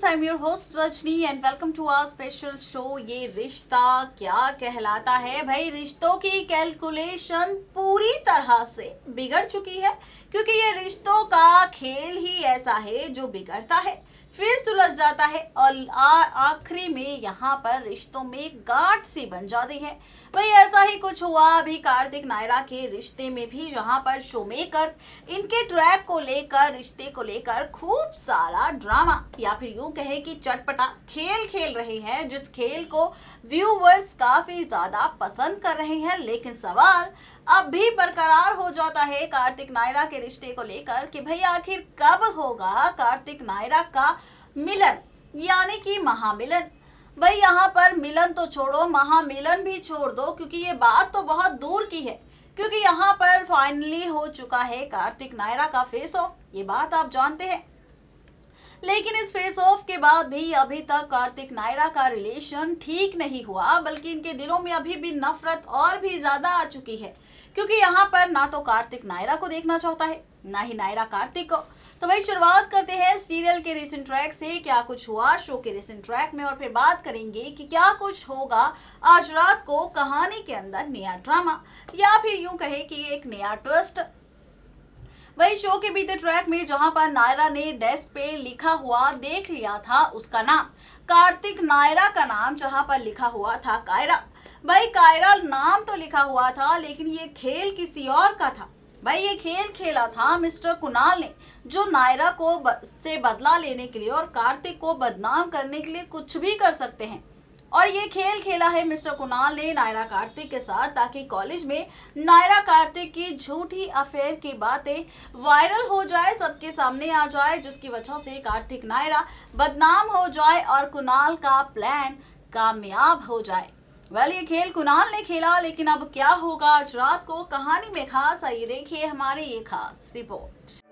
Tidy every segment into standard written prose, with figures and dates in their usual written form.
I am your host Rajni and welcome to our special show ये रिश्ता क्या कहलाता है। भाई रिश्तों की कैलकुलेशन पूरी तरह से बिगड़ चुकी है क्योंकि ये रिश्तों का खेल ही ऐसा है जो बिगड़ता है फिर सुलझ जाता है और आखिरी में यहाँ पर रिश्तों में गांठ सी बन जाती है। भाई ऐसा ही कुछ हुआ अभी कार्तिक नायरा के रिश्ते में भी, जहां पर शो मेकर्स इनके ट्रैक को लेकर, रिश्ते को लेकर खूब सारा ड्रामा या फिर यूं कहे कि चटपटा खेल खेल रहे हैं, जिस खेल को व्यूवर्स काफी ज्यादा पसंद कर रहे हैं। लेकिन सवाल अब भी बरकरार हो जाता है कार्तिक नायरा के रिश्ते को लेकर कि भाई आखिर कब होगा कार्तिक नायरा का मिलन, यानी कि महामिलन। भाई यहाँ पर मिलन तो छोड़ो, महामिलन भी छोड़ दो, क्योंकि ये बात तो बहुत दूर की है। क्योंकि यहाँ पर फाइनली हो चुका है कार्तिक नायरा का फेस ऑफ, ये बात आप जानते हैं। लेकिन इस फेस ऑफ के बाद भी अभी तक कार्तिक नायरा का रिलेशन ठीक नहीं हुआ, बल्कि इनके दिलों में अभी भी नफरत और भी ज्यादा आ चुकी है। क्योंकि यहाँ पर ना तो कार्तिक नायरा को देखना चाहता है, ना ही नायरा कार्तिक को। तो भाई शुरुआत करते हैं सीरियल के रिसेंट ट्रैक से, क्या कुछ हुआ शो के रिसेंट ट्रैक में, और फिर बात करेंगे कि क्या कुछ होगा आज रात को कहानी के अंदर, नया ड्रामा या फिर यूं कहे कि एक नया ट्विस्ट। वही शो के बीते ट्रैक में जहां पर नायरा ने डेस्क पे लिखा हुआ देख लिया था उसका नाम, कार्तिक नायरा का नाम जहां पर लिखा हुआ था कायरा। भाई कायरा नाम तो लिखा हुआ था, लेकिन ये खेल किसी और का था। भाई ये खेल खेला था मिस्टर कुणाल ने, जो नायरा को से बदला लेने के लिए और कार्तिक को बदनाम करने के लिए कुछ भी कर सकते हैं। और ये खेल खेला है मिस्टर कुणाल ने नायरा कार्तिक के साथ, ताकि कॉलेज में नायरा कार्तिक की झूठी अफेयर की बातें वायरल हो जाए, सबके सामने आ जाए, जिसकी वजह से कार्तिक नायरा बदनाम हो जाए और कुणाल का प्लान कामयाब हो जाए। ये खेल कुणाल ने खेला, लेकिन अब क्या होगा आज रात को कहानी में खास, आइए देखिए हमारी ये खास रिपोर्ट।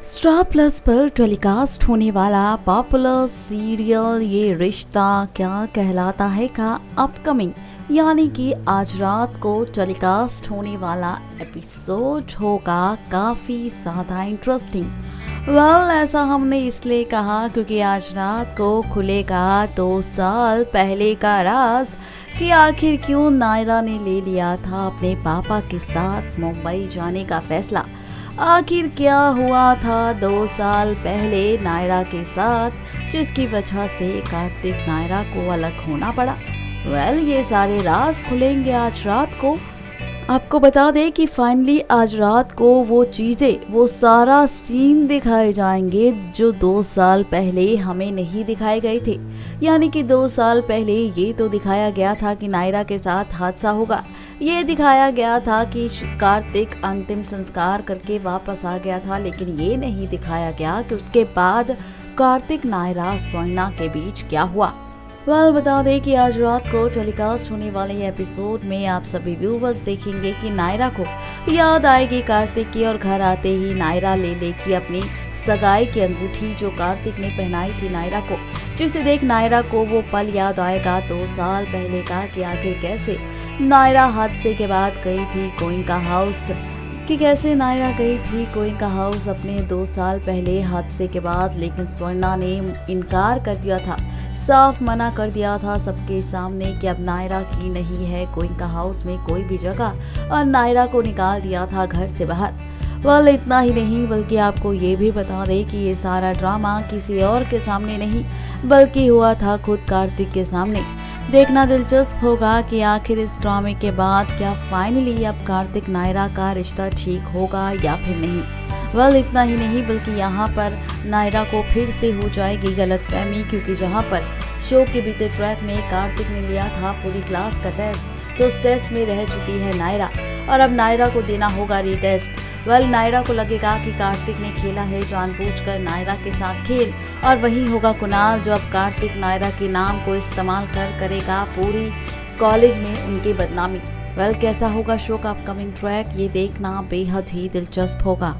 स्टार प्लस पर टेलीकास्ट होने वाला पॉपुलर सीरियल ये रिश्ता क्या कहलाता है का अपकमिंग, यानी कि आज रात को टेलीकास्ट होने वाला एपिसोड होगा काफी ज्यादा इंटरेस्टिंग। ऐसा हमने इसलिए कहा क्योंकि आज रात को खुलेगा 2 साल पहले का राज कि आखिर क्यों नायरा ने ले लिया था अपने पापा के साथ मुंबई जाने का फैसला। आखिर क्या हुआ था 2 साल पहले नायरा के साथ, जिसकी वजह से कार्तिक नायरा को अलग होना पड़ा। ये सारे राज खुलेंगे आज रात को। आपको बता दें कि फाइनली आज रात को वो चीज़ें, वो सारा सीन दिखाए जाएंगे जो 2 साल पहले हमें नहीं दिखाए गए थे। यानी कि 2 साल पहले ये तो दिखाया गया था कि नायरा के साथ हादसा होगा, ये दिखाया गया था कि कार्तिक अंतिम संस्कार करके वापस आ गया था, लेकिन ये नहीं दिखाया गया कि उसके बाद कार्तिक नायरा स्वर्णा के बीच क्या हुआ। बता दें कि आज रात को टेलीकास्ट होने वाले एपिसोड में आप सभी व्यूवर्स देखेंगे कि नायरा को याद आएगी कार्तिक की, और घर आते ही नायरा ले लेगी अपनी सगाई की अंगूठी जो कार्तिक ने पहनाई थी नायरा को, जिसे देख नायरा को वो पल याद आएगा 2 साल पहले का कि आखिर कैसे नायरा हादसे के बाद गई थी गोइंका हाउस, कि कैसे नायरा गई थी गोइंका हाउस अपने 2 साल पहले हादसे के बाद। लेकिन स्वर्णा ने इनकार कर दिया था, साफ मना कर दिया था सबके सामने कि अब नायरा की नहीं है गोइंका हाउस में कोई भी जगह, और नायरा को निकाल दिया था घर से बाहर। इतना ही नहीं, बल्कि आपको ये भी बता दें कि ये सारा ड्रामा किसी और के सामने नहीं, बल्कि हुआ था खुद कार्तिक के सामने। देखना दिलचस्प होगा कि आखिर इस ड्रामे के बाद क्या फाइनली अब कार्तिक नायरा का रिश्ता ठीक होगा या फिर नहीं। इतना ही नहीं, बल्कि यहाँ पर नायरा को फिर से हो जाएगी गलतफहमी, क्योंकि जहाँ पर शो के बीते ट्रैक में कार्तिक ने लिया था पूरी क्लास का टेस्ट, तो उस टेस्ट में रह चुकी है नायरा, और अब नायरा को देना होगा रीटेस्ट। नायरा को लगेगा कि कार्तिक ने खेला है जानबूझकर नायरा के साथ खेल, और वही होगा कुणाल जो अब कार्तिक नायरा के नाम को इस्तेमाल करेगा पूरी कॉलेज में उनकी बदनामी। कैसा होगा शो का अपकमिंग ट्रैक, ये देखना बेहद ही दिलचस्प होगा।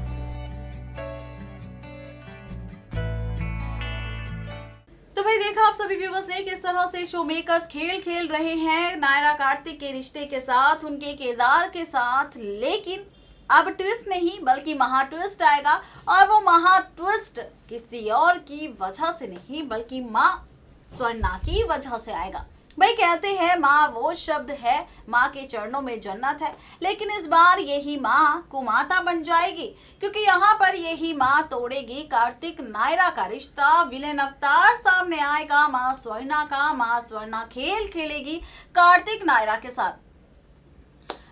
तो भाई देखा आप सभी व्यूवर्स ने किस तरह से शो मेकर्स खेल खेल रहे हैं नायरा कार्तिक के रिश्ते के साथ, उनके किरदार के साथ। लेकिन अब ट्विस्ट नहीं बल्कि महा ट्विस्ट आएगा, और वो महा ट्विस्ट किसी और की वजह से नहीं बल्कि माँ स्वर्णा की वजह से आएगा। भाई कहते हैं माँ वो शब्द है, माँ के चरणों में जन्नत है, लेकिन इस बार यही माँ कुमाता बन जाएगी, क्योंकि यहाँ पर यही माँ तोड़ेगी कार्तिक नायरा का रिश्ता। विलेन अवतार सामने आएगा माँ स्वर्णा का। माँ स्वर्णा खेल खेलेगी कार्तिक नायरा के साथ।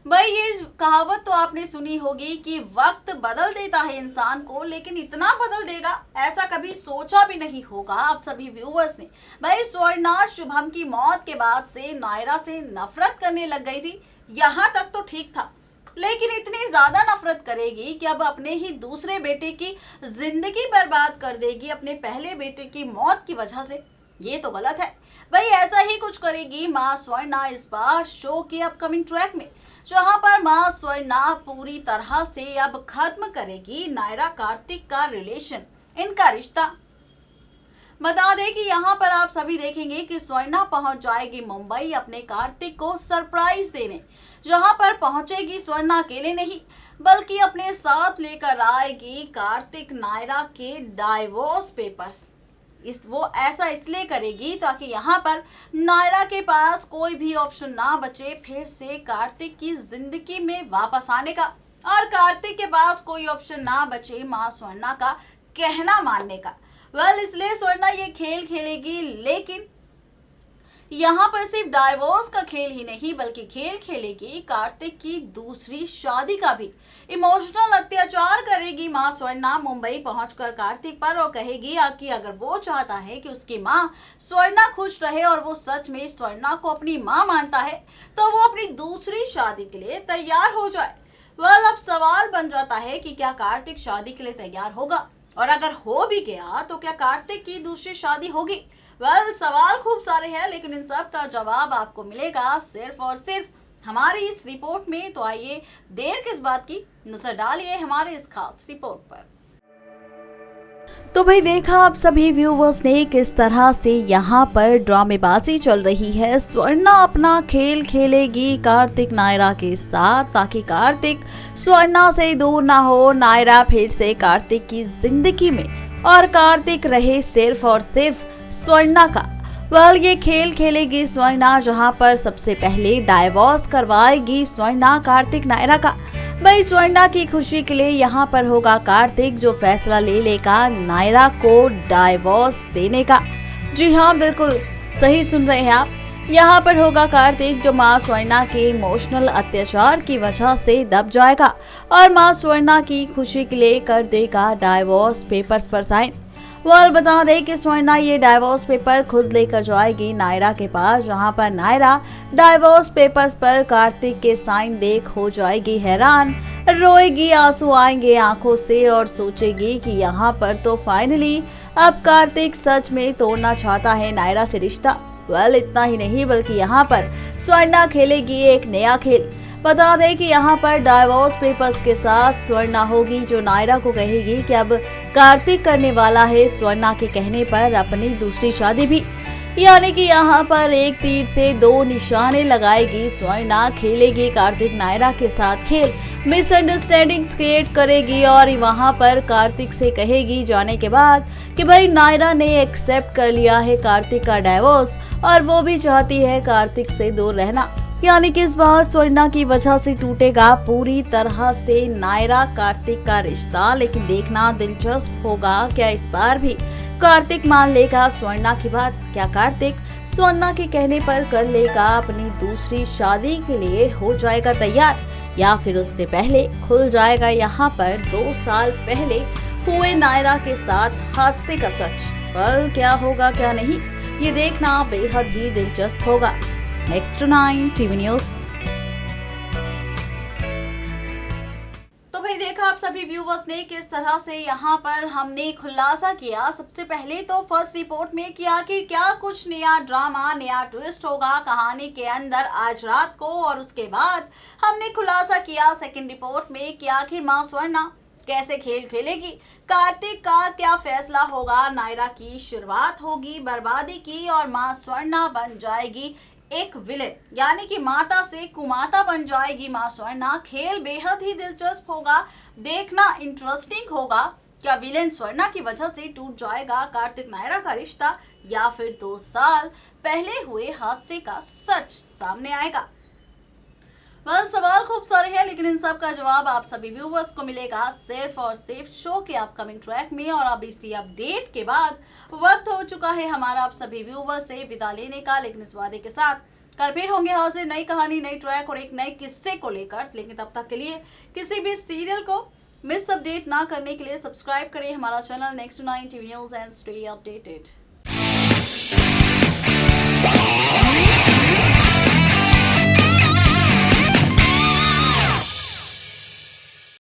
भाई ये कहावत तो आपने सुनी होगी कि वक्त बदल देता है इंसान को, लेकिन इतना बदल देगा ऐसा कभी सोचा भी नहीं होगा आप सभी व्यूअर्स ने। भाई स्वर्णा शुभम की मौत के बाद से नायरा से नफरत करने लग गई थी, यहाँ तक तो ठीक था, लेकिन इतनी ज्यादा नफरत करेगी कि अब अपने ही दूसरे बेटे की जिंदगी बर्बाद कर देगी अपने पहले बेटे की मौत की वजह से। ये तो गलत है। भाई ऐसा ही कुछ करेगी माँ स्वर्णा इस बार शो के अपकमिंग ट्रैक में, जहां पर माँ स्वर्णा पूरी तरह से अब खत्म करेगी नायरा कार्तिक का रिलेशन, इनका रिश्ता। बता दें कि यहाँ पर आप सभी देखेंगे कि स्वर्णा पहुंच जाएगी मुंबई अपने कार्तिक को सरप्राइज देने, जहां पर पहुंचेगी स्वर्णा अकेले नहीं बल्कि अपने साथ लेकर आएगी कार्तिक नायरा के डाइवोर्स पेपर्स। वो ऐसा इसलिए करेगी ताकि यहाँ पर नायरा के पास कोई भी ऑप्शन ना बचे फिर से कार्तिक की जिंदगी में वापस आने का, और कार्तिक के पास कोई ऑप्शन ना बचे माँ स्वर्णा का कहना मानने का। इसलिए स्वर्णा ये खेल खेलेगी, लेकिन यहाँ पर सिर्फ डाइवोर्स का खेल ही नहीं बल्कि खेल खेलेगी कार्तिक की दूसरी शादी का भी। इमोशनल अत्याचार करेगी माँ स्वर्णा मुंबई पहुंचकर कार्तिक पर, और कहेगी कि अगर वो चाहता है कि उसकी माँ स्वर्णा खुश रहे और वो सच में स्वर्णा को अपनी माँ मानता है तो वो अपनी दूसरी शादी के लिए तैयार हो जाए। अब सवाल बन जाता है कि क्या कार्तिक शादी के लिए तैयार होगा, और अगर हो भी गया तो क्या कार्तिक की दूसरी शादी होगी। सवाल खूब सारे हैं, लेकिन इन सब का जवाब आपको मिलेगा सिर्फ और सिर्फ हमारी इस रिपोर्ट में। तो आइए देर किस बात की, नजर डालिए हमारे इस खास रिपोर्ट पर। तो भाई देखा आप सभी व्यूवर्स ने किस तरह से यहाँ पर ड्रामेबाजी चल रही है। स्वर्णा अपना खेल खेलेगी कार्तिक नायरा के साथ ताकि कार्तिक स्वर्णा से दूर ना हो, नायरा फिर से कार्तिक की जिंदगी में और कार्तिक रहे सिर्फ और सिर्फ स्वर्णा का। ये खेल खेलेगी स्वर्णा, जहाँ पर सबसे पहले डाइवोर्स करवाएगी स्वर्णा कार्तिक नायरा का। भाई स्वर्णा की खुशी के लिए यहाँ पर होगा कार्तिक जो फैसला ले लेगा नायरा को डाइवोर्स देने का। जी हाँ, बिल्कुल सही सुन रहे हैं आप। यहाँ पर होगा कार्तिक जो माँ स्वर्णा के इमोशनल अत्याचार की वजह से दब जाएगा और माँ स्वर्णा की खुशी के लिए कर देगा डाइवोर्स पेपर्स पर साइन। बता दें कि स्वर्णा ये डाइवोर्स पेपर खुद लेकर जाएगी नायरा के पास, जहां पर नायरा डाइवोर्स पेपर्स पर कार्तिक के साइन देख हो जाएगी हैरान, रोएगी, आंसू आएंगे आंखों से और सोचेगी कि यहाँ पर तो फाइनली अब कार्तिक सच में तोड़ना चाहता है नायरा से रिश्ता। इतना ही नहीं बल्कि यहाँ पर स्वर्णा खेलेगी एक नया खेल। बता दें कि यहाँ पर डाइवोर्स पेपर्स के साथ स्वर्णा होगी जो नायरा को कहेगी कि अब कार्तिक करने वाला है स्वर्णा के कहने पर अपनी दूसरी शादी भी, यानी कि यहाँ पर एक तीर से दो निशाने लगाएगी स्वर्णा। खेलेगी कार्तिक नायरा के साथ खेल, मिसअंडरस्टैंडिंग्स क्रिएट करेगी और वहाँ पर कार्तिक से कहेगी जाने के बाद कि भाई नायरा ने एक्सेप्ट कर लिया है कार्तिक का डाइवोर्स और वो भी चाहती है कार्तिक से दूर रहना, यानी कि इस बार स्वर्णा की वजह से टूटेगा पूरी तरह से नायरा कार्तिक का रिश्ता। लेकिन देखना दिलचस्प होगा क्या इस बार भी कार्तिक मान लेगा स्वर्णा की बात। क्या कार्तिक स्वर्णा के कहने पर कर लेगा अपनी दूसरी शादी के लिए हो जाएगा तैयार, या फिर उससे पहले खुल जाएगा यहाँ पर 2 साल पहले हुए नायरा के साथ हादसे का सच। क्या होगा क्या नहीं, ये देखना बेहद ही दिलचस्प होगा। Next 9 TV news. तो भाई देखा आप सभी व्यूवर्स ने किस तरह से यहाँ पर हमने खुलासा किया। सबसे पहले तो फर्स्ट रिपोर्ट में कि आखिर क्या कुछ नया ड्रामा, नया ट्विस्ट होगा कहानी के अंदर आज रात को, और उसके बाद हमने खुलासा किया सेकंड रिपोर्ट में कि आखिर माँ स्वर्णा कैसे खेल खेलेगी, कार्तिक का क्या फैसला होगा, नायरा की शुरुआत होगी बर्बादी की और माँ स्वर्णा बन जाएगी एक विलेन, यानी कि माता से कुमाता बन जाएगी माँ स्वर्णा। खेल बेहद ही दिलचस्प होगा, देखना इंटरेस्टिंग होगा। क्या विलेन स्वर्णा की वजह से टूट जाएगा कार्तिक नायरा का रिश्ता, या फिर 2 साल पहले हुए हादसे का सच सामने आएगा? सवाल खूब सारे हैं, लेकिन इन सब का जवाब आप सभी व्यूवर्स को मिलेगा सिर्फ और सिर्फ शो के अपकमिंग ट्रैक में। और अब इसी अपडेट के बाद वक्त हो चुका है हमारा आप सभी व्यूवर्स से विदा लेने का, लेकिन इस वादे के साथ कल फिर होंगे हाजिर नई कहानी, नई ट्रैक और एक नए किस्से को लेकर। लेकिन तब तक के लिए किसी भी सीरियल को मिस अपडेट ना करने के लिए सब्सक्राइब करें हमारा channel next 9 TV news and stay updated.